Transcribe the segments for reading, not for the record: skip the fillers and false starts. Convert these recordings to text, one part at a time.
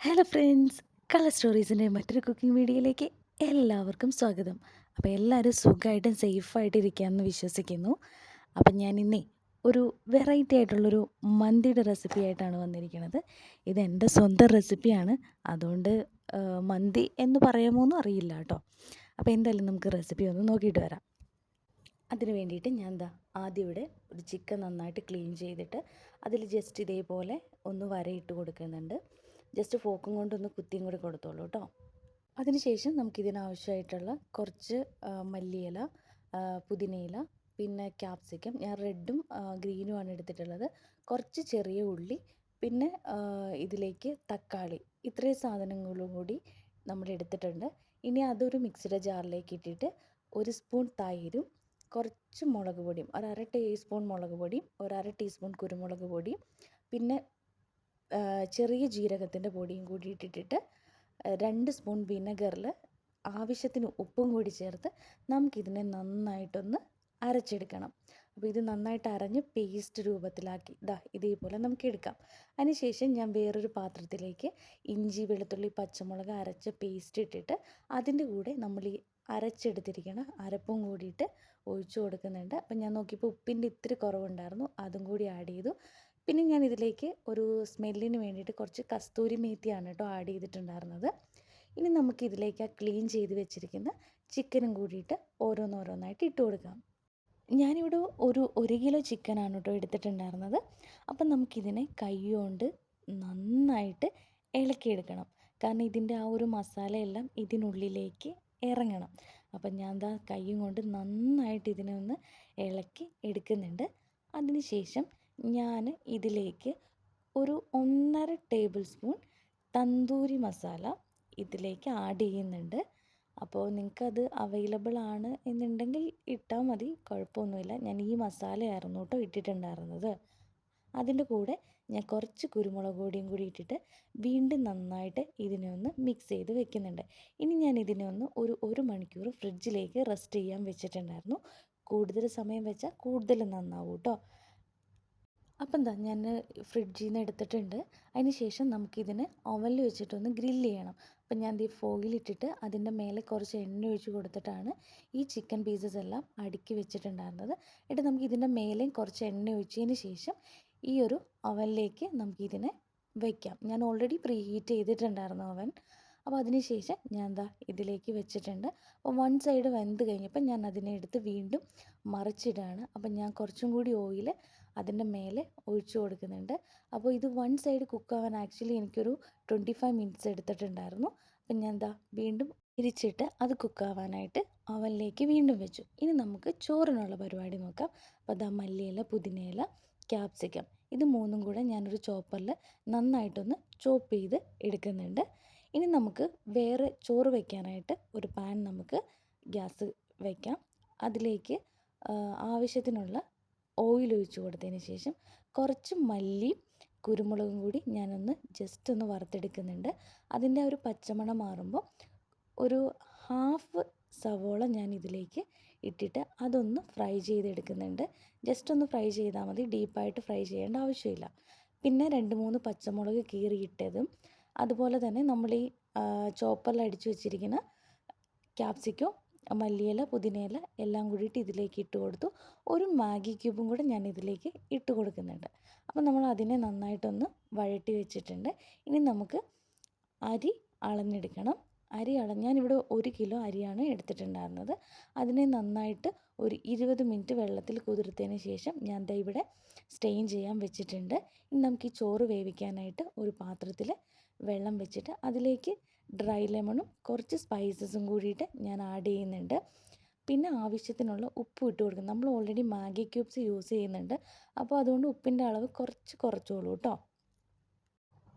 Hello friends, colour സ്റ്റോറീസിൻ്റെ മറ്റൊരു cooking വീഡിയോയിലേക്ക് എല്ലാവർക്കും സ്വാഗതം. അപ്പോൾ എല്ലാവരും സുഖമായിട്ടും സേഫായിട്ട് ഇരിക്കാമെന്ന് വിശ്വസിക്കുന്നു. അപ്പം ഞാൻ ഇന്നേ ഒരു വെറൈറ്റി ആയിട്ടുള്ളൊരു മന്തിയുടെ റെസിപ്പി ആയിട്ടാണ് വന്നിരിക്കുന്നത്. ഇതെൻ്റെ സ്വന്തം റെസിപ്പിയാണ്. അതുകൊണ്ട് മന്തി എന്ന് പറയാമോ എന്നും അറിയില്ല കേട്ടോ. അപ്പോൾ എന്തായാലും നമുക്ക് റെസിപ്പി ഒന്ന് നോക്കിയിട്ട് വരാം. അതിന് വേണ്ടിയിട്ട് ഞാൻ ആദ്യം ഇവിടെ ഒരു ചിക്കൻ നന്നായിട്ട് ക്ലീൻ ചെയ്തിട്ട് അതിൽ ജസ്റ്റ് ഇതേപോലെ ഒന്ന് വരയിട്ട് കൊടുക്കുന്നുണ്ട്. ജസ്റ്റ് ഫോക്കും കൊണ്ടൊന്ന് കുത്തിയും കൂടി കൊടുത്തോളൂ കേട്ടോ. അതിനുശേഷം നമുക്കിതിനാവശ്യമായിട്ടുള്ള കുറച്ച് മല്ലിയില, പുതിനയില, പിന്നെ ക്യാപ്സിക്കം, ഞാൻ റെഡും ഗ്രീനുമാണ് എടുത്തിട്ടുള്ളത്, കുറച്ച് ചെറിയ ഉള്ളി, പിന്നെ ഇതിലേക്ക് തക്കാളി, ഇത്രയും സാധനങ്ങളും കൂടി നമ്മൾ എടുത്തിട്ടുണ്ട്. ഇനി അതൊരു മിക്സിയുടെ ജാറിലേക്ക് ഇട്ടിട്ട് ഒരു സ്പൂൺ തൈരും കുറച്ച് മുളക് പൊടിയും, ഒരു അര ടീസ്പൂൺ മുളക് പൊടിയും, ഒരു അര ടീസ്പൂൺ കുരുമുളക് പൊടിയും, പിന്നെ ചെറിയ ജീരകത്തിൻ്റെ പൊടിയും കൂടി ഇട്ടിട്ട് 2 സ്പൂൺ വിനെഗറിൽ ആവശ്യത്തിന് ഉപ്പും കൂടി ചേർത്ത് നമുക്കിതിനെ നന്നായിട്ടൊന്ന് അരച്ചെടുക്കണം. അപ്പോൾ ഇത് നന്നായിട്ട് അരഞ്ഞ് പേസ്റ്റ് രൂപത്തിലാക്കി ഇതേപോലെ നമുക്ക് എടുക്കാം. അതിനുശേഷം ഞാൻ വേറൊരു പാത്രത്തിലേക്ക് ഇഞ്ചി, വെളുത്തുള്ളി, പച്ചമുളക് അരച്ച പേസ്റ്റ് ഇട്ടിട്ട് അതിൻ്റെ കൂടെ നമ്മൾ ഈ അരച്ചെടുത്തിരിക്കണം അരപ്പും കൂടിയിട്ട് ഒഴിച്ചു കൊടുക്കുന്നുണ്ട്. അപ്പം ഞാൻ നോക്കിയപ്പോൾ ഉപ്പിൻ്റെ ഇത്തിരി കുറവുണ്ടായിരുന്നു, അതും കൂടി ആഡ് ചെയ്തു. പിന്നെ ഞാൻ ഇതിലേക്ക് ഒരു സ്മെല്ലിന് വേണ്ടിയിട്ട് കുറച്ച് കസ്തൂരി മേത്തിയാണ് കേട്ടോ ആഡ് ചെയ്തിട്ടുണ്ടായിരുന്നത്. ഇനി നമുക്കിതിലേക്ക് ആ ക്ലീൻ ചെയ്ത് വെച്ചിരിക്കുന്ന ചിക്കനും കൂടിയിട്ട് ഓരോന്നോരോന്നായിട്ട് ഇട്ട് കൊടുക്കാം. ഞാനിവിടെ ഒരു കിലോ ചിക്കനാണ് കേട്ടോ എടുത്തിട്ടുണ്ടായിരുന്നത്. അപ്പം നമുക്കിതിനെ കൈ കൊണ്ട് നന്നായിട്ട് ഇളക്കിയെടുക്കണം. കാരണം ഇതിൻ്റെ ആ ഒരു മസാലയെല്ലാം ഇതിനുള്ളിലേക്ക് ഇറങ്ങണം. അപ്പം ഞാൻ കൈയും കൊണ്ട് നന്നായിട്ട് ഇതിനെ ഒന്ന് ഇളക്കി എടുക്കുന്നുണ്ട്. അതിനുശേഷം ഞാൻ ഇതിലേക്ക് ഒരു 1.5 ടേബിൾ സ്പൂൺ തന്തൂരി മസാല ഇതിലേക്ക് ആഡ് ചെയ്യുന്നുണ്ട്. അപ്പോൾ നിങ്ങൾക്കത് അവൈലബിൾ ആണ് എന്നുണ്ടെങ്കിൽ ഇട്ടാൽ മതി, കുഴപ്പമൊന്നുമില്ല. ഞാൻ ഈ മസാലയായിരുന്നു കേട്ടോ ഇട്ടിട്ടുണ്ടായിരുന്നത്. അതിൻ്റെ കൂടെ ഞാൻ കുറച്ച് കുരുമുളക് പൊടിയും കൂടി ഇട്ടിട്ട് വീണ്ടും നന്നായിട്ട് ഇതിനെ ഒന്ന് മിക്സ് ചെയ്ത് വെക്കുന്നുണ്ട്. ഇനി ഞാൻ ഇതിനെ ഒന്ന് ഒരു മണിക്കൂർ ഫ്രിഡ്ജിലേക്ക് റെസ്റ്റ് ചെയ്യാൻ വെച്ചിട്ടുണ്ടായിരുന്നു. കൂടുതൽ സമയം വെച്ചാൽ കൂടുതൽ നന്നാവും കേട്ടോ. അപ്പം ഞാൻ ഫ്രിഡ്ജിൽ നിന്ന് എടുത്തിട്ടുണ്ട്. അതിന് ശേഷം നമുക്കിതിന് ഓവനിൽ വെച്ചിട്ടൊന്ന് ഗ്രില്ല് ചെയ്യണം. അപ്പം ഞാൻ ഫോയിലിട്ടിട്ട് അതിൻ്റെ മേലെ കുറച്ച് എണ്ണ ഒഴിച്ച് കൊടുത്തിട്ടാണ് ഈ ചിക്കൻ പീസസ് എല്ലാം അടുക്കി വെച്ചിട്ടുണ്ടായിരുന്നത്. എന്നിട്ട് നമുക്ക് ഇതിൻ്റെ മേലെയും കുറച്ച് എണ്ണ ഒഴിച്ചതിന് ശേഷം ഈ ഒരു ഓവനിലേക്ക് നമുക്കിതിനെ വയ്ക്കാം. ഞാൻ ഓൾറെഡി പ്രീ ഹീറ്റ് ചെയ്തിട്ടുണ്ടായിരുന്നു ഓവൻ. അപ്പോൾ അതിന് ശേഷം ഞാൻ ഇതിലേക്ക് വെച്ചിട്ടുണ്ട്. അപ്പോൾ വൺ സൈഡ് വെന്ത് കഴിഞ്ഞപ്പോൾ ഞാൻ അതിനെ എടുത്ത് വീണ്ടും മറിച്ചിടുകയാണ്. അപ്പം ഞാൻ കുറച്ചും കൂടി ഓയിൽ അതിൻ്റെ മേലെ ഒഴിച്ചു കൊടുക്കുന്നുണ്ട്. അപ്പോൾ ഇത് വൺ സൈഡ് കുക്കാവാൻ ആക്ച്വലി എനിക്കൊരു 25 മിനിറ്റ്സ് എടുത്തിട്ടുണ്ടായിരുന്നു. അപ്പം ഞാൻ വീണ്ടും തിരിച്ചിട്ട് അത് കുക്കാവാനായിട്ട് അവനിലേക്ക് വീണ്ടും വെച്ചു. ഇനി നമുക്ക് ചോറിനുള്ള പരിപാടി നോക്കാം. അപ്പോൾ മല്ലിയില, പുതിനയില, ക്യാപ്സിക്കം, ഇത് മൂന്നും കൂടെ ഞാനൊരു ചോപ്പറിൽ നന്നായിട്ടൊന്ന് ചോപ്പ് ചെയ്ത് എടുക്കുന്നുണ്ട്. ഇനി നമുക്ക് വേറെ ചോറ് വയ്ക്കാനായിട്ട് ഒരു പാൻ നമുക്ക് ഗ്യാസ് വയ്ക്കാം. അതിലേക്ക് ആവശ്യത്തിനുള്ള ഓയിൽ ഒഴിച്ച് കൊടുത്തതിന് ശേഷം കുറച്ച് മല്ലിയും കുരുമുളകും കൂടി ഞാനൊന്ന് ജസ്റ്റ് ഒന്ന് വറുത്തെടുക്കുന്നുണ്ട്. അതിൻ്റെ ആ ഒരു പച്ചമണം മാറുമ്പോൾ ഒരു ഹാഫ് സവോള ഞാൻ ഇതിലേക്ക് ഇട്ടിട്ട് അതൊന്ന് ഫ്രൈ ചെയ്തെടുക്കുന്നുണ്ട്. ജസ്റ്റ് ഒന്ന് ഫ്രൈ ചെയ്താൽ മതി, ഡീപ്പായിട്ട് ഫ്രൈ ചെയ്യേണ്ട ആവശ്യമില്ല. പിന്നെ 2-3 പച്ചമുളക് കീറിയിട്ടതും, അതുപോലെ തന്നെ നമ്മൾ ഈ ചോപ്പറിൽ അടിച്ചു വെച്ചിരിക്കുന്ന ക്യാപ്സിക്കം, മല്ലിയില, പുതിനയില എല്ലാം കൂടിയിട്ട് ഇതിലേക്ക് ഇട്ട് കൊടുത്തു. ഒരു മാഗി ക്യൂബും കൂടെ ഞാൻ ഇതിലേക്ക് ഇട്ട് കൊടുക്കുന്നുണ്ട്. അപ്പോൾ നമ്മൾ അതിനെ നന്നായിട്ടൊന്ന് വഴറ്റി വെച്ചിട്ടുണ്ട്. ഇനി നമുക്ക് അരി അളന്നെടുക്കണം. ഞാനിവിടെ 1 കിലോ അരിയാണ് എടുത്തിട്ടുണ്ടായിരുന്നത്. അതിനെ നന്നായിട്ട് ഒരു 20 മിനിറ്റ് വെള്ളത്തിൽ കുതിർത്തതിന് ശേഷം ഞാൻ ഇവിടെ സ്റ്റെയിൻ ചെയ്യാൻ വെച്ചിട്ടുണ്ട്. ഇനി നമുക്ക് ഈ ചോറ് വേവിക്കാനായിട്ട് ഒരു പാത്രത്തിൽ വെള്ളം വെച്ചിട്ട് അതിലേക്ക് ഡ്രൈ ലെമണും കുറച്ച് സ്പൈസസും കൂടിയിട്ട് ഞാൻ ആഡ് ചെയ്യുന്നുണ്ട്. പിന്നെ ആവശ്യത്തിനുള്ള ഉപ്പ് ഇട്ട് കൊടുക്കും. നമ്മൾ ഓൾറെഡി മാഗി ക്യൂബ്സ് യൂസ് ചെയ്യുന്നുണ്ട്. അപ്പോൾ അതുകൊണ്ട് ഉപ്പിൻ്റെ അളവ് കുറച്ചോളൂ കേട്ടോ.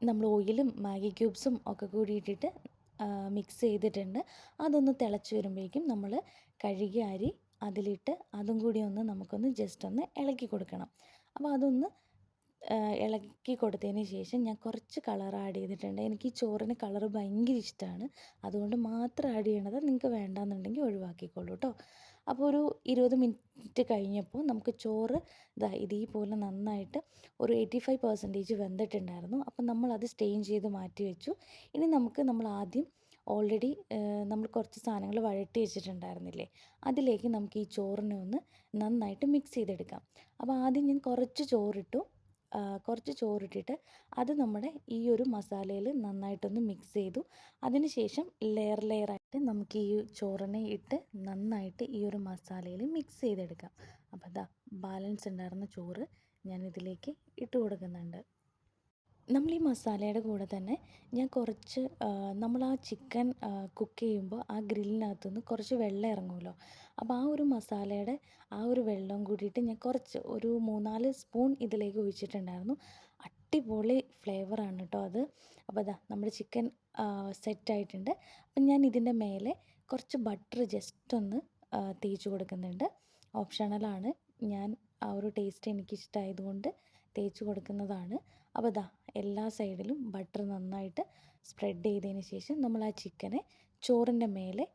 നമ്മൾ ഓയിലും മാഗി ക്യൂബ്സും ഒക്കെ കൂടി ഇട്ടിട്ട് മിക്സ് ചെയ്തിട്ടുണ്ട്. അതൊന്ന് തിളച്ച് വരുമ്പോഴേക്കും നമ്മൾ കഴുകിയ അരി അതിലിട്ട് അതും കൂടി നമുക്കൊന്ന് ജസ്റ്റ് ഒന്ന് ഇളക്കി കൊടുക്കണം. അപ്പോൾ അതൊന്ന് ഇളക്കി കൊടുത്തതിന് ശേഷം ഞാൻ കുറച്ച് കളർ ആഡ് ചെയ്തിട്ടുണ്ട്. എനിക്ക് ഈ ചോറിന് കളർ ഭയങ്കര ഇഷ്ടമാണ്, അതുകൊണ്ട് മാത്രം ആഡ് ചെയ്യണത്. നിങ്ങൾക്ക് വേണ്ടാന്നുണ്ടെങ്കിൽ ഒഴിവാക്കിക്കോളൂ കേട്ടോ. അപ്പോൾ ഒരു 20 മിനിറ്റ് കഴിഞ്ഞപ്പോൾ നമുക്ക് ചോറ് ഇതേപോലെ നന്നായിട്ട് ഒരു 85% വെന്തിട്ടുണ്ടായിരുന്നു. അപ്പം നമ്മളത് സ്റ്റെയിൻ ചെയ്ത് മാറ്റി വെച്ചു. ഇനി നമ്മൾ ആദ്യം ഓൾറെഡി നമ്മൾ കുറച്ച് സാധനങ്ങൾ വഴറ്റി വെച്ചിട്ടുണ്ടായിരുന്നില്ലേ, അതിലേക്ക് നമുക്ക് ഈ ചോറിനെ ഒന്ന് നന്നായിട്ട് മിക്സ് ചെയ്തെടുക്കാം. അപ്പോൾ ആദ്യം ഞാൻ കുറച്ച് ചോറിട്ടിട്ട് അത് നമ്മുടെ ഈ ഒരു മസാലയിൽ നന്നായിട്ടൊന്ന് മിക്സ് ചെയ്തു. അതിനുശേഷം ലെയറായിട്ട് നമുക്ക് ഈ ചോറിനെ ഇട്ട് നന്നായിട്ട് ഈ ഒരു മസാലയിൽ മിക്സ് ചെയ്തെടുക്കാം. അപ്പോൾ ബാലൻസ് ഉണ്ടായിരുന്ന ചോറ് ഞാൻ ഇതിലേക്ക് ഇട്ട് കൊടുക്കുന്നുണ്ട്. നമ്മൾ ഈ മസാലയുടെ കൂടെ തന്നെ ഞാൻ കുറച്ച് നമ്മൾ ആ ചിക്കൻ കുക്ക് ചെയ്യുമ്പോൾ ആ ഗ്രില്ലിനകത്തുനിന്ന് കുറച്ച് വെള്ളം ഇറങ്ങുമല്ലോ, അപ്പോൾ ആ ഒരു മസാലയുടെ ആ ഒരു വെള്ളം കൂടിയിട്ട് ഞാൻ ഒരു 3-4 സ്പൂൺ ഇതിലേക്ക് ഒഴിച്ചിട്ടുണ്ടായിരുന്നു. അടിപൊളി ഫ്ലേവറാണ് കേട്ടോ അത്. അപ്പോൾ നമ്മുടെ ചിക്കൻ സെറ്റായിട്ടുണ്ട്. അപ്പം ഞാൻ ഇതിൻ്റെ മേലെ കുറച്ച് ബട്ടർ ജസ്റ്റ് ഒന്ന് തേച്ച് കൊടുക്കുന്നുണ്ട്. ഓപ്ഷണലാണ്. ഞാൻ ആ ഒരു ടേസ്റ്റ് എനിക്കിഷ്ടമായതുകൊണ്ട് തേച്ച് കൊടുക്കുന്നതാണ്. അപ്പോൾ എല്ലാ സൈഡിലും ബട്ടർ നന്നായിട്ട് സ്പ്രെഡ് ചെയ്തതിന് ശേഷം നമ്മൾ ആ ചിക്കനെ ചോറിൻ്റെ മേലെ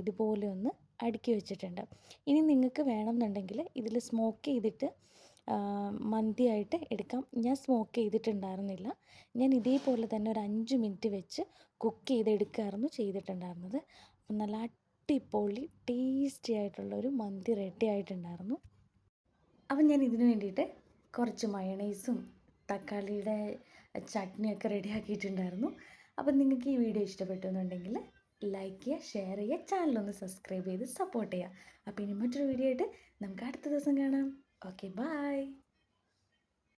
ഇതുപോലെ ഒന്ന് അടുക്കി വെച്ചിട്ടുണ്ട്. ഇനി നിങ്ങൾക്ക് വേണമെന്നുണ്ടെങ്കിൽ ഇതിൽ സ്മോക്ക് ചെയ്തിട്ട് മന്തിയായിട്ട് എടുക്കാം. ഞാൻ സ്മോക്ക് ചെയ്തിട്ടുണ്ടായിരുന്നില്ല. ഞാൻ ഇതേപോലെ തന്നെ ഒരു 5 മിനിറ്റ് വെച്ച് കുക്ക് ചെയ്തെടുക്കുകയായിരുന്നു ചെയ്തിട്ടുണ്ടായിരുന്നത്. അപ്പം നല്ല അടിപൊളി ടേസ്റ്റി ആയിട്ടുള്ളൊരു മന്തി റെഡി ആയിട്ടുണ്ടായിരുന്നു. അപ്പം ഞാൻ ഇതിന് വേണ്ടിയിട്ട് കുറച്ച് മയണൈസും തക്കാളിയുടെ ചട്നിയൊക്കെ റെഡിയാക്കിയിട്ടുണ്ടായിരുന്നു. അപ്പം നിങ്ങൾക്ക് ഈ വീഡിയോ ഇഷ്ടപ്പെട്ടു എന്നുണ്ടെങ്കിൽ ലൈക്ക് ചെയ്യുക, ഷെയർ ചെയ്യുക, ചാനലൊന്ന് സബ്സ്ക്രൈബ് ചെയ്ത് സപ്പോർട്ട് ചെയ്യുക. അപ്പോൾ ഇനി മറ്റൊരു വീഡിയോ ആയിട്ട് നമുക്ക് അടുത്ത ദിവസം കാണാം. Okay, by.